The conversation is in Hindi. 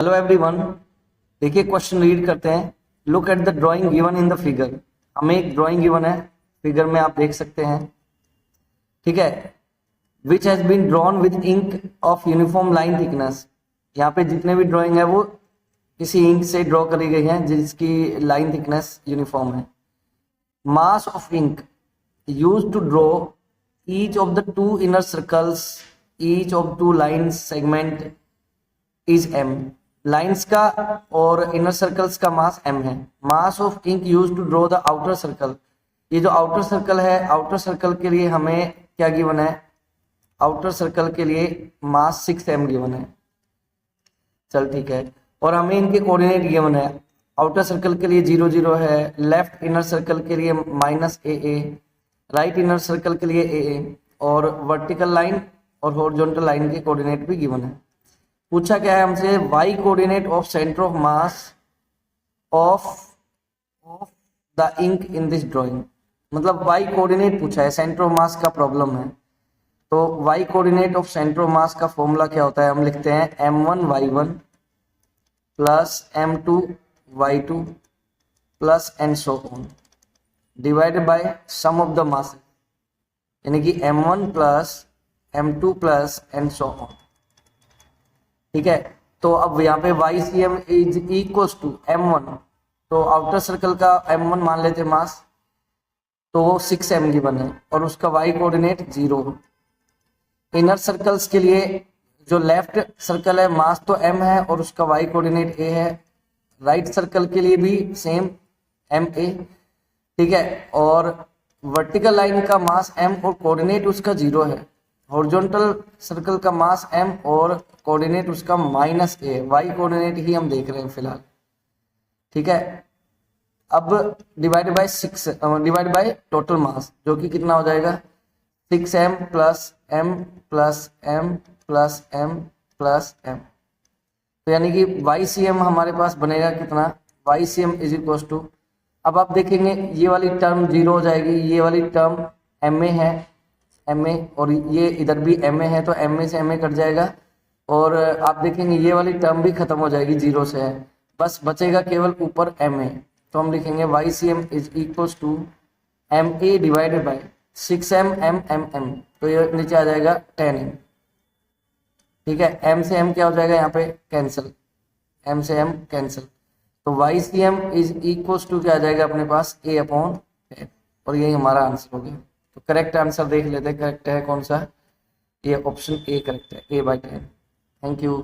हेलो एवरीवन, देखिए क्वेश्चन रीड करते हैं। Look at the drawing given in the figure. हमें एक ड्राइंग गिवन है, फिगर में आप देख सकते हैं। ठीक है, which has been drawn with ink of uniform line thickness. यहाँ पे जितने भी ड्राइंग है वो किसी इंक से ड्रॉ करी गई है जिसकी लाइन थिकनेस यूनिफॉर्म है। Mass of ink use to draw each of the two inner circles, each of two line segment is M. Lines का और इनर सर्कल्स का मास m है। Mass of ink use to draw the outer circle. ये जो आउटर सर्कल है, आउटर सर्कल के लिए हमें क्या गिवन है? आउटर सर्कल के लिए मास 6m गिवन है। चल ठीक है, और हमें इनके कोऑर्डिनेट गिवन है। आउटर सर्कल के लिए 0 0 है, लेफ्ट इनर सर्कल के लिए -a, राइट इनर सर्कल के लिए a, और वर्टिकल लाइन और हॉरिजॉन्टल लाइन के कोऑर्डिनेट भी गिवन है। पूछा क्या है हमसे? y coordinate of centre of mass of the ink in this drawing. मतलब y कोऑर्डिनेट पूछा है, सेंटर ऑफ मास का प्रॉब्लम है। तो y coordinate of centre of mass का फॉर्मूला क्या होता है? हम लिखते हैं m1y1 plus m2y2 plus and so on divided by sum of the mass, यानी कि m1 plus m2 plus and so on. ठीक है, तो अब यहाँ पे YCM is equals to m1, तो आउटर सर्कल का m1 मान लेते मास, तो वो 6m गिवन है और उसका y कोऑर्डिनेट 0। इनर सर्कल्स के लिए जो लेफ्ट सर्कल है मास तो m है और उसका y कोऑर्डिनेट a है। राइट सर्कल के लिए भी सेम ma। ठीक है, और वर्टिकल लाइन का मास m और कोऑर्डिनेट उसका 0 है। हॉरिजॉन्टल सर्कल का मास m और कोऑर्डिनेट उसका -a, y कोऑर्डिनेट ही हम देख रहे हैं फिलहाल। ठीक है, अब divide by 6, divide by total mass, जो कि कितना हो जाएगा? 6m plus m plus m plus m plus m। तो यानी कि YCM हमारे पास बनेगा कितना? YCM इज इक्वल टू, अब आप देखेंगे ये वाली टर्म 0 हो जाएगी, ये वाली टर्म ma है, ma, और ये इधर भी ma है तो ma से ma कट जाएगा, और आप देखेंगे ये वाली टर्म भी खत्म हो जाएगी, 0 से है, बस बचेगा केवल ऊपर ma। तो हम लिखेंगे YCM is equals to ma divided by 6m m m m, तो ये नीचे आ जाएगा 10m। ठीक है, m से m क्या हो जाएगा यहाँ पे? कैंसिल, m से m कैंसिल, तो YCM इज इक्वल्स टू क्या आ जाएगा अपने पास? a/10, और यही हमारा आंसर हो गया। तो करेक्ट आंसर देख लेते हैं, करेक्ट है कौन सा? ये ऑप्शन ए करेक्ट है, a/10। Thank you.